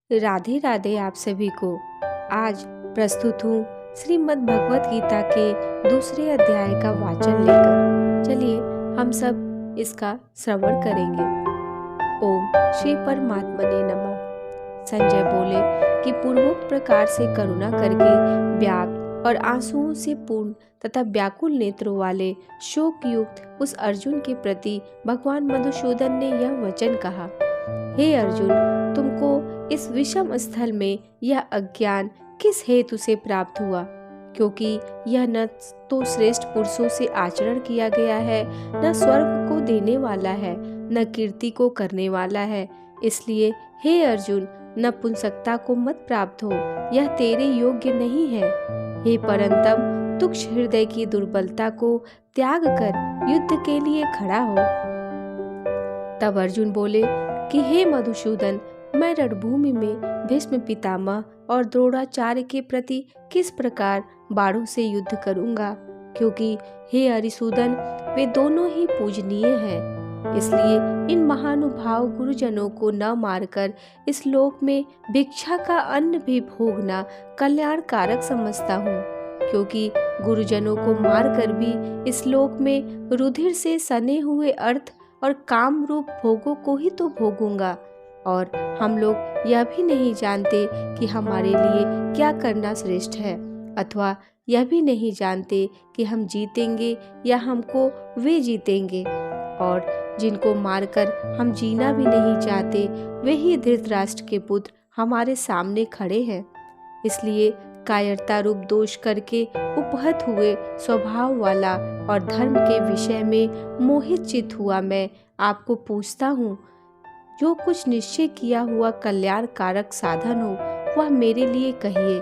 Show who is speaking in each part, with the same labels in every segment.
Speaker 1: राधे राधे आप सभी को। आज प्रस्तुत हूँ श्रीमद् भगवत गीता के दूसरे अध्याय का वाचन लेकर। चलिए हम सब इसका श्रवण करेंगे। ओम श्री परमात्मने नमः। संजय बोले कि पूर्वोक्त प्रकार से करुणा करके व्याप्त और आंसुओं से पूर्ण तथा व्याकुल नेत्रों वाले शोक युक्त उस अर्जुन के प्रति भगवान मधुसूदन ने यह वचन कहा। हे अर्जुन, तुमको इस विषम स्थल में यह अज्ञान किस हेतु से प्राप्त हुआ? क्योंकि यह न तो श्रेष्ठ पुरुषों से आचरण किया गया है, न स्वर्ग को देने वाला है, न कीर्ति को करने वाला है। इसलिए हे अर्जुन, नपुंसकता को मत प्राप्त हो, यह तेरे योग्य नहीं है। हे परंतप, तुक्ष हृदय की दुर्बलता को त्याग कर युद्ध के लिए खड़ा हो। तब अर्जुन बोले कि हे मधुसूदन, मैं रणभूमि में भीष्म पितामह और द्रोणाचार्य के प्रति किस प्रकार बाणों से युद्ध करूंगा? क्योंकि हे हरिसूदन, वे दोनों ही पूजनीय हैं। इसलिए इन महानुभाव गुरुजनों को न मारकर इस लोक में भिक्षा का अन्न भी भोगना कल्याण कारक समझता हूँ। क्योंकि गुरुजनों को मारकर भी इस लोक में रुधिर से सने हुए अर्थ और काम रूप भोगों को ही तो भोगूंगा। और हम लोग यह भी नहीं जानते कि हमारे लिए क्या करना श्रेष्ठ है, अथवा यह भी नहीं जानते कि हम जीतेंगे या हमको वे जीतेंगे। और जिनको मारकर हम जीना भी नहीं चाहते, वे ही धृतराष्ट्र के पुत्र हमारे सामने खड़े हैं। इसलिए कायरता रूप दोष करके उपहत हुए स्वभाव वाला और धर्म के विषय में मोहित चित हुआ मैं आपको पूछता हूँ, जो कुछ निश्चय किया हुआ कल्याण कारक साधन हो वह मेरे लिए कहिए।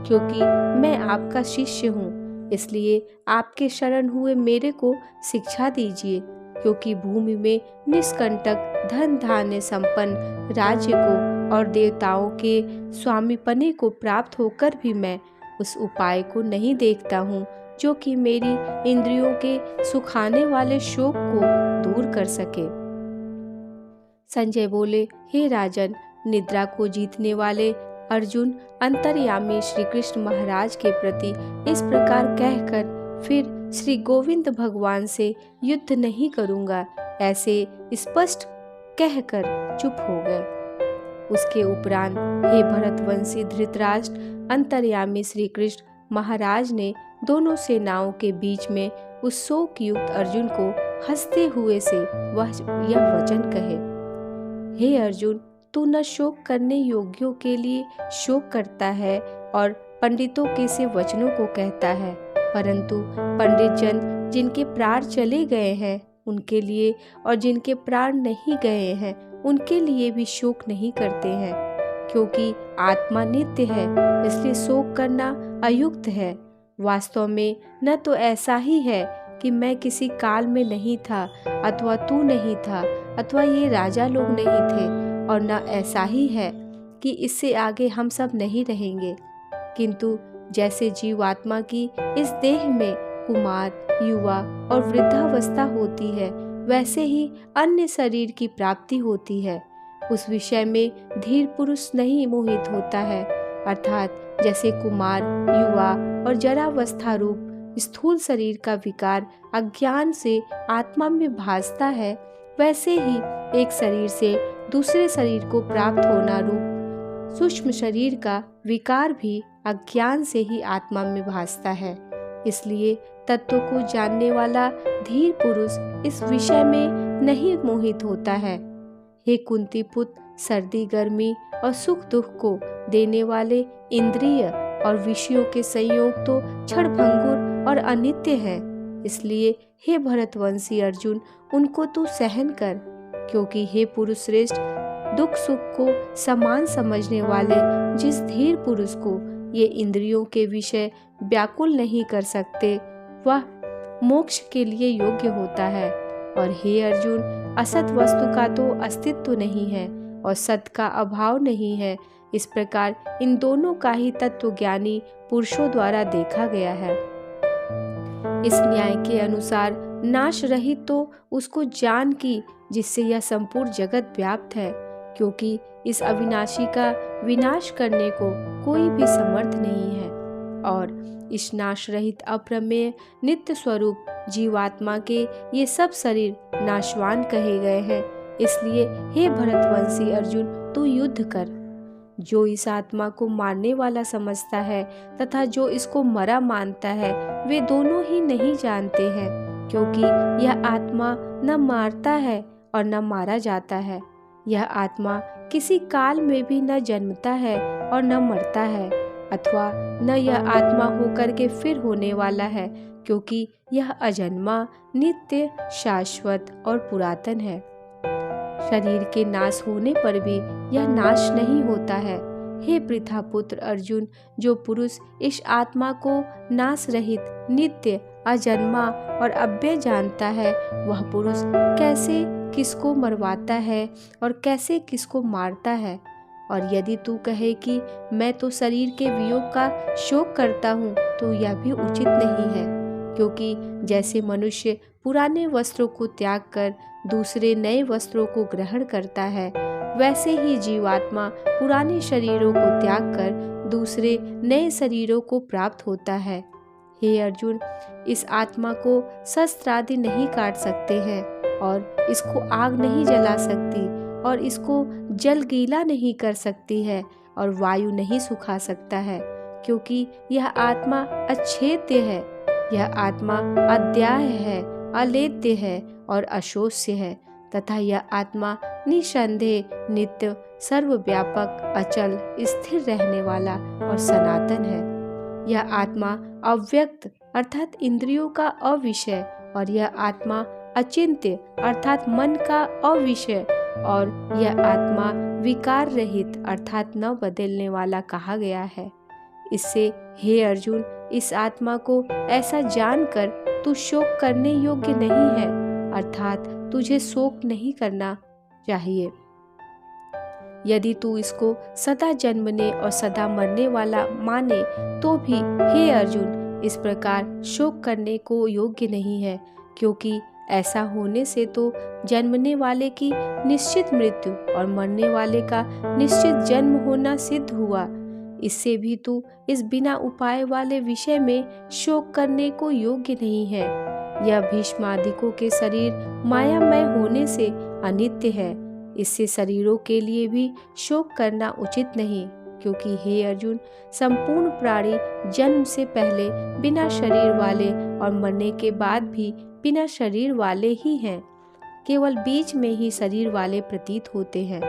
Speaker 1: क्योंकि मैं आपका शिष्य हूँ, इसलिए आपके शरण हुए मेरे को शिक्षा दीजिए। क्योंकि भूमि में निष्कंटक धन धान्य संपन्न राज्य को और देवताओं के स्वामीपने को प्राप्त होकर भी मैं उस उपाय को नहीं देखता हूँ जो कि मेरी इंद्रियों के सुखाने वाले शोक को दूर कर सके। संजय बोले, हे राजन, निद्रा को जीतने वाले अर्जुन अंतर्यामी श्री कृष्ण महाराज के प्रति इस प्रकार कहकर फिर श्री गोविंद भगवान से युद्ध नहीं करूंगा, ऐसे स्पष्ट कहकर चुप हो गए। उसके उपरांत हे भरतवंशी धृतराष्ट्र, अंतर्यामी श्री कृष्ण महाराज ने दोनों सेनाओं के बीच में उस शोक युक्त अर्जुन को हंसते हुए से वह यह वचन कहे, हे अर्जुन, तू न शोक करने योग्यों के लिए शोक करता है और पंडितों के से वचनों को कहता है, परंतु पंडित जन जिनके प्राण चले गए हैं उनके लिए और जिनके प्राण नहीं गए हैं उनके लिए भी शोक नहीं करते हैं। क्योंकि आत्मा नित्य है, इसलिए शोक करना अयुक्त है। वास्तव में न तो ऐसा ही है कि मैं किसी काल में नहीं था, अथवा तू नहीं था, अथवा ये राजा लोग नहीं थे, और न ऐसा ही है कि इससे आगे हम सब नहीं रहेंगे। किंतु जैसे जीवात्मा की इस देह में कुमार, युवा और वृद्धावस्था होती है, वैसे ही अन्य शरीर की प्राप्ति होती है। उस विषय में धीर पुरुष नहीं मोहित होता है। अर्थात जैसे कुमार, युवा और जरावस्था रूप स्थूल शरीर का विकार अज्ञान से आत्मा में भासता है, वैसे ही एक शरीर से दूसरे शरीर को प्राप्त होना रूप सूक्ष्म शरीर का विकार भी अज्ञान से ही आत्मा में भासता है। इसलिए तत्व को जानने वाला धीर पुरुष इस विषय में नहीं मोहित होता है। हे कुंती पुत्र, सर्दी गर्मी और सुख दुख को देने वाले इंद्रिय और विषयों के संयोग तो क्षणभंगुर और अनित्य है। इसलिए हे भरतवंशी अर्जुन, उनको तू सहन कर। क्योंकि हे पुरुष श्रेष्ठ, दुख सुख को समान समझने वाले जिस धीर पुरुष को ये इंद्रियों के विषय व्याकुल नहीं कर सकते, वह मोक्ष के लिए योग्य होता है। और हे अर्जुन, असत वस्तु का तो अस्तित्व नहीं है और सत का अभाव नहीं है। इस प्रकार इन दोनों का ही तत्वज्ञानी पुरुषों द्वारा देखा गया है। इस न्याय के अनुसार नाश रहित तो उसको जान की जिससे यह संपूर्ण जगत व्याप्त है। क्योंकि इस अविनाशी का विनाश करने को कोई भी समर्थ नहीं है। और इस नाश रहित अप्रमेय नित्य स्वरूप जीवात्मा के ये सब शरीर नाशवान कहे गए हैं। इसलिए हे भरतवंशी अर्जुन, तू युद्ध कर। जो इस आत्मा को मारने वाला समझता है तथा जो इसको मरा मानता है, वे दोनों ही नहीं जानते हैं, क्योंकि यह आत्मा न मारता है और न मारा जाता है। यह आत्मा किसी काल में भी न जन्मता है और न मरता है, अथवा न यह आत्मा होकर के फिर होने वाला है, क्योंकि यह अजन्मा, नित्य, शाश्वत और पुरातन है। शरीर के नाश होने पर भी यह नाश नहीं होता है। हे पृथा पुत्र अर्जुन, जो पुरुष इस आत्मा को नाश रहित, नित्य, अजन्मा और अव्यय जानता है, वह पुरुष कैसे किसको मरवाता है और कैसे किसको मारता है। और यदि तू कहे कि मैं तो शरीर के वियोग का शोक करता हूँ, तो यह भी उचित नहीं है, क्योंकि जैसे मनुष्य पुराने वस्त्रों को त्याग कर दूसरे नए वस्त्रों को ग्रहण करता है, वैसे ही जीवात्मा पुराने शरीरों को त्याग कर दूसरे नए शरीरों को प्राप्त होता है। हे अर्जुन, इस आत्मा को शस्त्र आदि नहीं काट सकते हैं, और इसको आग नहीं जला सकती, और इसको जल गीला नहीं कर सकती है, और वायु नहीं सुखा सकता है, क्योंकि यह आत्मा अच्छेद्य है। यह आत्मा अद्याय है, अलेद्य है और अशोष्य है, तथा यह आत्मा निसंदेह, नित्य, सर्वव्यापक, अचल, स्थिर रहने वाला और सनातन है। यह आत्मा अव्यक्त अर्थात इंद्रियों का अविषय, और यह आत्मा अचिंत्य अर्थात मन का अविषय, और यह आत्मा विकार रहित अर्थात न बदलने वाला कहा गया है। इससे हे अर्जुन, इस आत्मा को ऐसा जानकर तू शोक करने योग्य नहीं है, अर्थात तुझे शोक नहीं करना चाहिए। यदि तू इसको सदा जन्मने और सदा मरने वाला माने तो भी हे अर्जुन, इस प्रकार शोक करने को योग्य नहीं है, क्योंकि ऐसा होने से तो जन्मने वाले की निश्चित मृत्यु और मरने वाले का निश्चित जन्म होना सिद्ध हुआ। इससे भी तू इस बिना उपाय वाले विषय में शोक करने को योग्य नहीं है। यह भीष्मादिकों के शरीर मायामय होने से अनित्य है। इससे शरीरों के लिए भी शोक करना उचित नहीं, क्योंकि हे अर्जुन, संपूर्ण प्राणी जन्म से पहले बिना शरीर वाले और मरने के बाद भी बिना शरीर वाले ही हैं। केवल बीच में ही शरीर वाले प्रतीत होते हैं।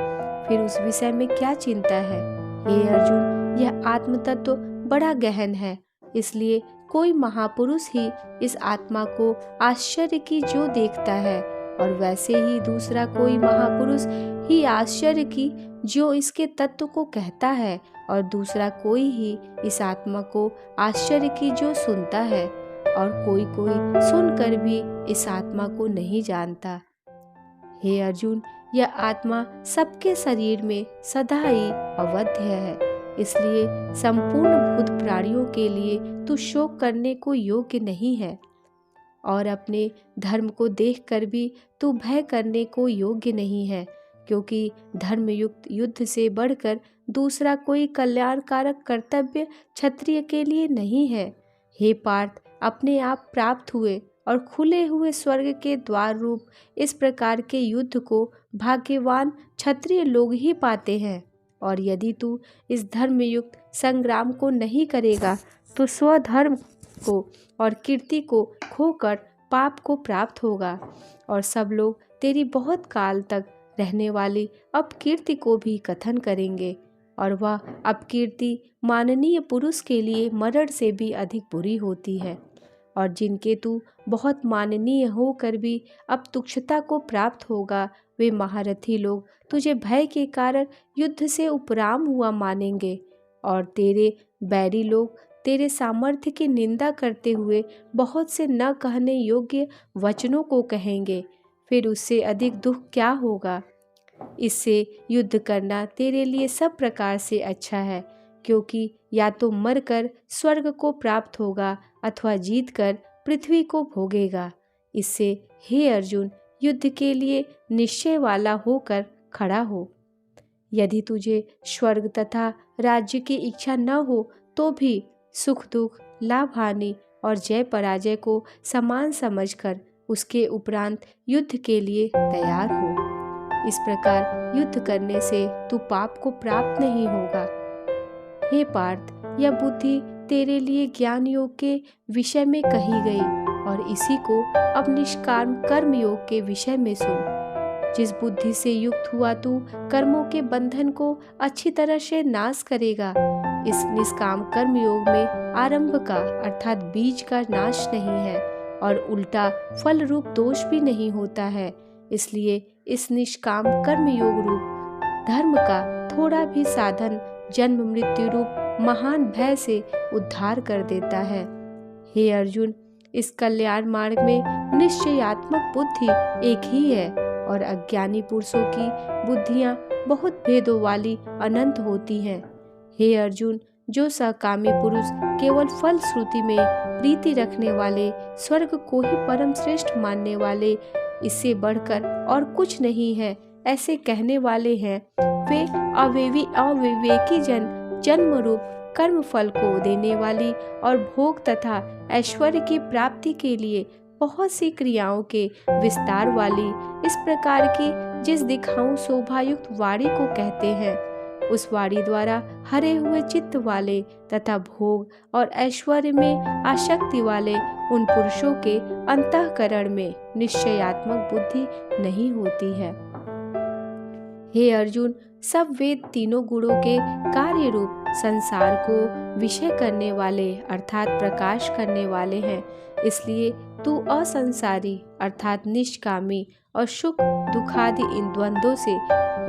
Speaker 1: फिर उस विषय में क्या चिंता है? हे अर्जुन, यह आत्म तत्व बड़ा गहन है, इसलिए कोई महापुरुष ही इस आत्मा को आश्चर्य की जो देखता है, और वैसे ही दूसरा कोई महापुरुष ही आश्चर्य की जो इसके तत्व को कहता है, और दूसरा कोई ही इस आत्मा को आश्चर्य की जो सुनता है, और कोई सुनकर भी इस आत्मा को नहीं जानता। हे अर्जुन, यह आत्मा सबके शरीर में सदा ही अवध्य है, इसलिए संपूर्ण भूत प्राणियों के लिए तू शोक करने को योग्य नहीं है, और अपने धर्म को देखकर भी तू भय करने को योग्य नहीं है, क्योंकि धर्मयुक्त युद्ध से बढ़कर दूसरा कोई कल्याणकारक कर्तव्य क्षत्रिय के लिए नहीं है। हे पार्थ, अपने आप प्राप्त हुए और खुले हुए स्वर्ग के द्वार रूप इस प्रकार के युद्ध को भाग्यवान क्षत्रिय लोग ही पाते हैं, और यदि तू इस धर्मयुक्त संग्राम को नहीं करेगा तो स्वधर्म को और कीर्ति को खोकर पाप को प्राप्त होगा, और सब लोग तेरी बहुत काल तक रहने वाली अपकीर्ति को भी कथन करेंगे, और वह अपकीर्ति माननीय पुरुष के लिए मरण से भी अधिक बुरी होती है। और जिनके तू बहुत माननीय होकर भी अब तुच्छता को प्राप्त होगा, वे महारथी लोग तुझे भय के कारण युद्ध से उपराम हुआ मानेंगे, और तेरे बैरी लोग तेरे सामर्थ्य की निंदा करते हुए बहुत से न कहने योग्य वचनों को कहेंगे। फिर उससे अधिक दुख क्या होगा? इससे युद्ध करना तेरे लिए सब प्रकार से अच्छा है, क्योंकि या तो मरकर स्वर्ग को प्राप्त होगा अथवा जीतकर पृथ्वी को भोगेगा। इससे हे अर्जुन, युद्ध के लिए निश्चय वाला होकर खड़ा हो। यदि तुझे स्वर्ग तथा राज्य की इच्छा न हो तो भी सुख दुख, लाभ हानि और जय पराजय को समान समझकर उसके उपरांत युद्ध के लिए तैयार हो। इस प्रकार युद्ध करने से तू पाप को प्राप्त नहीं होगा। हे पार्थ, यह बुद्धि तेरे लिए ज्ञान योग के विषय में कही गई और इसी को अब निष्काम कर्म योग के विषय में सुन। जिस बुद्धि से युक्त हुआ तू कर्मों के बंधन को अच्छी तरह से नाश करेगा। इस निष्काम कर्म योग में आरंभ का अर्थात बीज का नाश नहीं है और उल्टा फल रूप दोष भी नहीं होता है। इसलिए इस निष्काम कर्म योग रूप धर्म का थोड़ा भी साधन जन्म मृत्यु रूप महान भय से उद्धार कर देता है। हे अर्जुन, इस कल्याण मार्ग में निश्चयात्मक बुद्धि एक ही है और अज्ञानी पुरुषों की बुद्धियां बहुत भेदों वाली अनंत होती हैं। हे अर्जुन, जो सकामी पुरुष केवल फल श्रुति में प्रीति रखने वाले, स्वर्ग को ही परम श्रेष्ठ मानने वाले, इससे बढ़कर और कुछ नहीं है ऐसे कहने वाले हैं, वे अविवेकी जन जन्म रूप कर्म फल को देने वाली और भोग तथा ऐश्वर्य की प्राप्ति के लिए बहुत सी क्रियाओं के विस्तार वाली इस प्रकार की जिस दिखाऊं शोभायुक्त वाणी को कहते हैं, उस वाणी द्वारा हरे हुए चित्त वाले तथा भोग और ऐश्वर्य में आसक्ति वाले उन पुरुषों के अंतःकरण में निश्चयात्मक बुद्धि नहीं होती है। हे अर्जुन, सब वेद तीनों गुणों के कार्य रूप संसार को विषय करने वाले अर्थात प्रकाश करने वाले हैं। इसलिए तू असंसारी अर्थात निष्कामी और सुख दुखादि इन द्वंद्वों से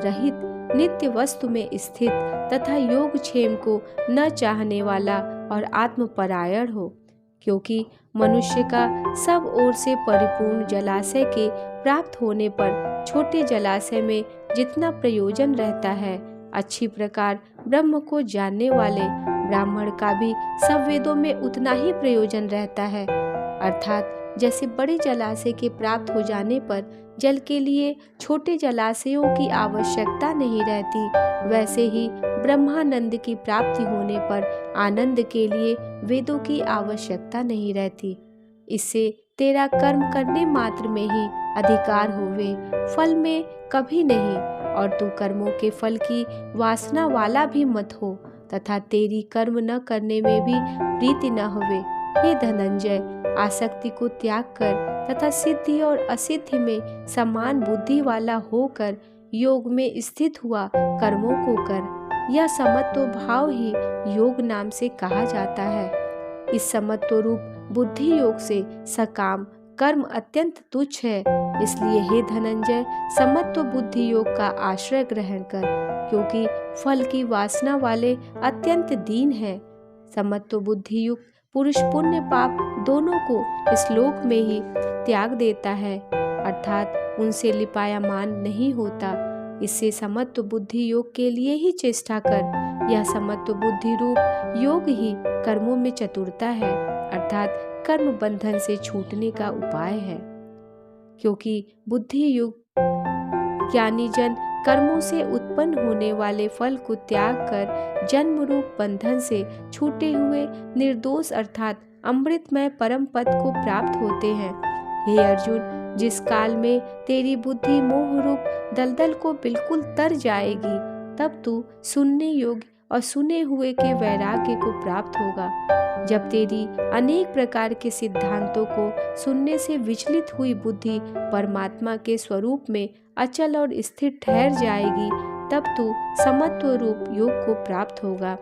Speaker 1: रहित नित्य वस्तु में स्थित तथा योगक्षेम को न चाहने वाला और आत्मपरायण हो। क्योंकि मनुष्य का सब ओर से परिपूर्ण जलाशय के प्राप्त होने पर छोटे जलाशय में जितना प्रयोजन रहता है, अच्छी प्रकार ब्रह्म को जानने वाले ब्राह्मण का भी सब वेदों में उतना ही प्रयोजन रहता है। अर्थात जैसे बड़े जलाशय के प्राप्त हो जाने पर जल के लिए छोटे जलाशयों की आवश्यकता नहीं रहती, वैसे ही ब्रह्मानंद की प्राप्ति होने पर आनंद के लिए वेदों की आवश्यकता नहीं रहती। इससे तेरा कर्म करने मात्र में ही अधिकार होवे, फल में कभी नहीं, और तू कर्मों के फल की वासना वाला भी मत हो तथा तेरी कर्म न करने में भी प्रीति न होवे। हे धनंजय, आसक्ति को त्याग कर तथा सिद्धि और असिद्धि में समान बुद्धि वाला होकर योग में स्थित हुआ कर्मों को कर। यह समत्व भाव ही योग नाम से कहा जाता है। इस समत्व रूप बुद्धि योग से सकाम कर्म अत्यंत तुच्छ है। इसलिए हे धनंजय, समत्व बुद्धि योग का आश्रय ग्रहण कर, क्योंकि फल की वासना वाले अत्यंत दीन है। समत्व बुद्धि युक्त पुरुष पुण्य पाप दोनों को इस लोक में ही त्याग देता है, अर्थात उनसे लिपायमान नहीं होता। इससे समत्व बुद्धि योग के लिए ही चेष्टा कर। यह समत्व बुद्धि रूप योग ही कर्मों में चतुरता है, अर्थात कर्म बंधन से छूटने का उपाय है। क्योंकि बुद्धि युक्त ज्ञानी जन कर्मों से उत्पन्न होने वाले फल को त्याग कर जन्म रूप बंधन से छूटे हुए निर्दोष अर्थात अमृतमय परम पद को प्राप्त होते हैं। हे अर्जुन, जिस काल में तेरी बुद्धि मोह रूप दलदल को बिल्कुल तर जाएगी, तब तू सुनने योग्य और सुने हुए के वैराग्य को प्राप्त होगा। जब तेरी अनेक प्रकार के सिद्धांतों को सुनने से विचलित हुई बुद्धि परमात्मा के स्वरूप में अचल और स्थिर ठहर जाएगी, तब तू समत्व रूप योग को प्राप्त होगा।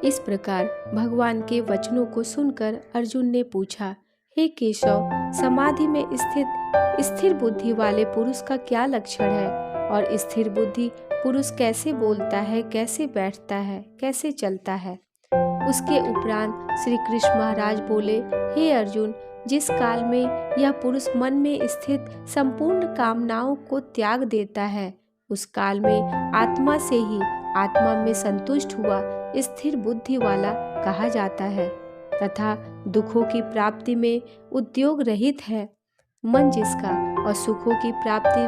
Speaker 1: इस प्रकार भगवान के वचनों को सुनकर अर्जुन ने पूछा, हे केशव, समाधि में स्थिर बुद्धि वाले पुरुष का क्या लक्षण है और स्थिर बुद्धि पुरुष कैसे बोलता है, कैसे बैठता है, कैसे चलता है? उसके उपरांत श्री कृष्ण महाराज बोले, हे अर्जुन, जिस काल में यह पुरुष मन में स्थित संपूर्ण कामनाओं को त्याग देता है, उस काल में आत्मा से ही आत्मा में संतुष्ट हुआ स्थिर बुद्धि वाला कहा जाता है, तथा दुखों की प्राप्ति में उद्योग रहित है। मन जिसका और सुखों की प्राप्ति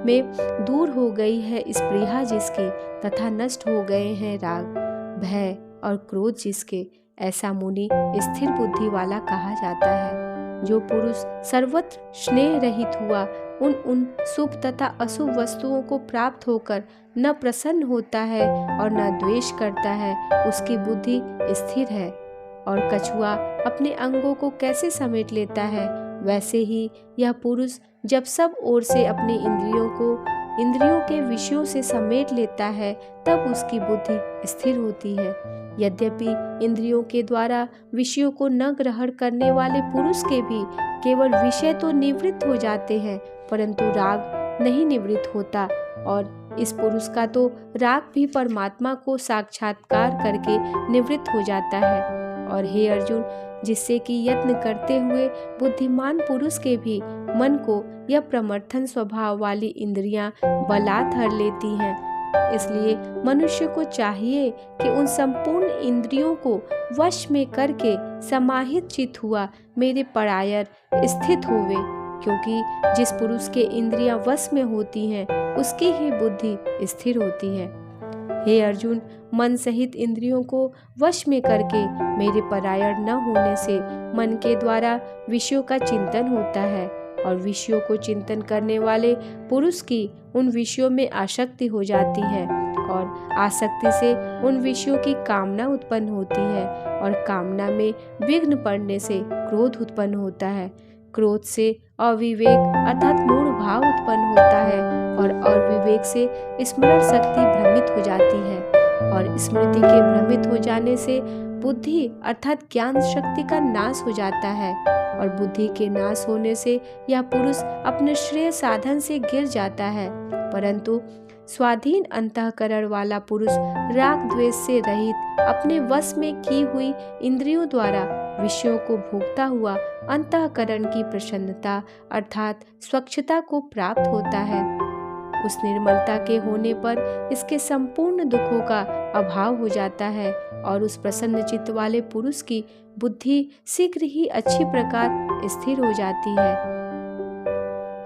Speaker 1: में दूर हो गई है स्पृहा जिसकी, तथा नष्ट हो गए हैं राग, भय और क्रोध जिसके, ऐसा मुनि स्थिर बुद्धि वाला कहा जाता है। जो पुरुष सर्वत्र स्नेह रहित हुआ, उन शुभ तथा अशुभ वस्तुओं को प्राप्त होकर न प्रसन्न होता है और न द्वेष करता है, उसकी बुद्धि स्थिर है। और कछुआ अपने अंगों को कैसे समेट लेता है, वैसे ही यह पुरुष जब सब ओर से अपनी इंद्रियों के विषयों से समेट लेता है, तब उसकी बुद्धि स्थिर होती है। यद्यपि इंद्रियों के द्वारा विषयों को न ग्रहण करने वाले पुरुष के भी केवल विषय तो निवृत्त हो जाते हैं, परंतु राग नहीं निवृत्त होता, और इस पुरुष का तो राग भी परमात्मा को साक्षात्कार करके निवृत्त हो जाता है। और हे अर्जुन, जिससे कि यत्न करते हुए बुद्धिमान पुरुष के भी मन को यह प्रमथन स्वभाव वाली इंद्रियां बलात् हर लेती हैं। इसलिए मनुष्य को चाहिए कि उन संपूर्ण इंद्रियों को वश में करके समाहित चित हुआ मेरे परायर स्थित होवे, क्योंकि जिस पुरुष के इंद्रियां वश में होती हैं, उसकी ही बुद्धि स्थिर होती है। हे अर्जुन, मन सहित इंद्रियों को वश में करके मेरे परायण न होने से मन के द्वारा विषयों का चिंतन होता है, और विषयों को चिंतन करने वाले पुरुष की उन विषयों में आसक्ति हो जाती है, और आसक्ति से उन विषयों की कामना उत्पन्न होती है, और कामना में विघ्न पड़ने से क्रोध उत्पन्न होता है। क्रोध से अविवेक अर्थात मूढ़ भाव उत्पन्न होता है, और अविवेक से स्मरण शक्ति भ्रमित हो जाती है, और स्मृति के भ्रमित हो जाने से बुद्धि अर्थात ज्ञान शक्ति का नाश हो जाता है, और बुद्धि के नाश होने से यह पुरुष अपने श्रेय साधन से गिर जाता है। परंतु स्वाधीन अंतःकरण वाला पुरुष राग द्वेष से रहित अपने वश में की हुई इंद्रियों द्वारा विषयों को भोगता हुआ अंतःकरण की प्रसन्नता अर्थात स्वच्छता को प्राप्त होता है। उस निर्मलता के होने पर इसके संपूर्ण दुखों का अभाव हो जाता है, और उस प्रसन्न चित्त वाले पुरुष की बुद्धि शीघ्र ही अच्छी प्रकार स्थिर हो जाती है।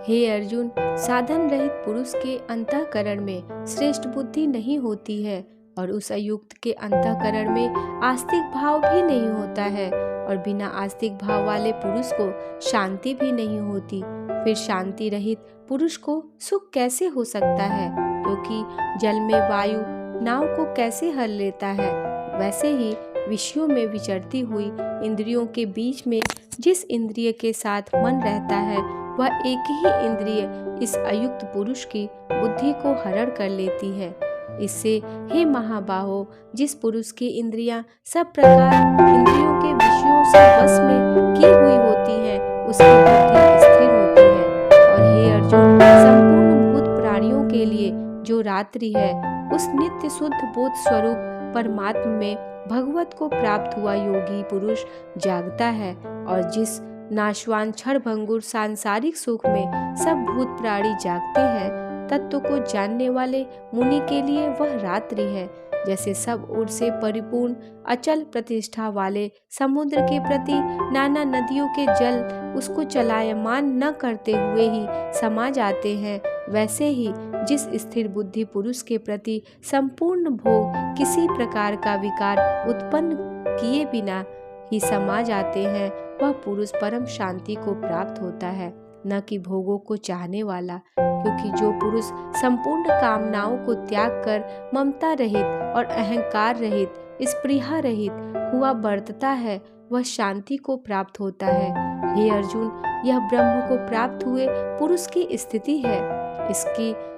Speaker 1: हे अर्जुन, साधन रहित पुरुष के अंतःकरण में श्रेष्ठ बुद्धि नहीं होती है, और उस अयुक्त के अंतःकरण में आस्तिक भाव भी नहीं होता है, और बिना आस्तिक भाव वाले पुरुष को शांति भी नहीं होती। फिर शांति रहित पुरुष को सुख कैसे हो सकता है? क्योंकि जल में वायु नाव को कैसे हर लेता है, वैसे ही विषयों में विचरती हुई इंद्रियों के बीच में जिस इंद्रिय के साथ मन रहता है, वह एक ही इंद्रिय इस अयुक्त पुरुष की बुद्धि को हरण कर लेती है। इससे हे महाबाहो, जिस पुरुष की इंद्रियां सब प्रकार इंद्रियों के विषयों से वश में की हुई होती हैं, उसकी बुद्धि स्थिर होती है। और हे अर्जुन, संपूर्ण भूत प्राणियों के लिए जो रात्रि है, उस नित्य शुद्ध बोध स्वरूप परमात्मा में भगवत को प्राप्त हुआ योगी पुरुष जागता है, और जिस नाशवान क्षणभंगुर सांसारिक सुख में सब भूत प्राणी जागते हैं, तत्व को जानने वाले मुनि के लिए वह रात्रि है। जैसे सब ओर से परिपूर्ण अचल प्रतिष्ठा वाले समुद्र के प्रति नाना नदियों के जल उसको चलायमान न करते हुए ही समा जाते हैं, वैसे ही जिस स्थिर बुद्धि पुरुष के प्रति संपूर्ण भोग किसी प्रकार का विकार उत्पन्न किए बिना ही समा जाते हैं, वह पुरुष परम शांति को प्राप्त होता है, न कि भोगों को चाहने वाला। क्योंकि जो पुरुष संपूर्ण कामनाओं को त्याग कर ममता रहित और अहंकार रहित स्पृहा रहित हुआ बरतता है, वह शांति को प्राप्त होता है। हे अर्जुन, यह ब्रह्म को प्राप्त हुए पुरुष की स्थिति है।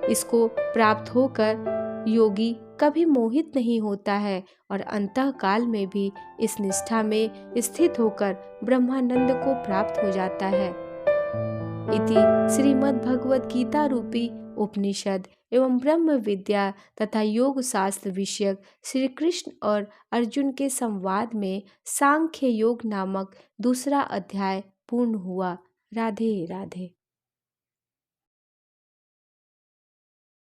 Speaker 1: इसको प्राप्त होकर योगी कभी मोहित नहीं होता है, और अंतःकाल में भी इस निष्ठा में स्थित होकर ब्रह्मानंद को प्राप्त हो जाता है। इति श्रीमद् भगवद गीता रूपी उपनिषद एवं ब्रह्म विद्या तथा योग शास्त्र विषयक श्री कृष्ण और अर्जुन के संवाद में सांख्य योग नामक दूसरा अध्याय पूर्ण हुआ। राधे राधे।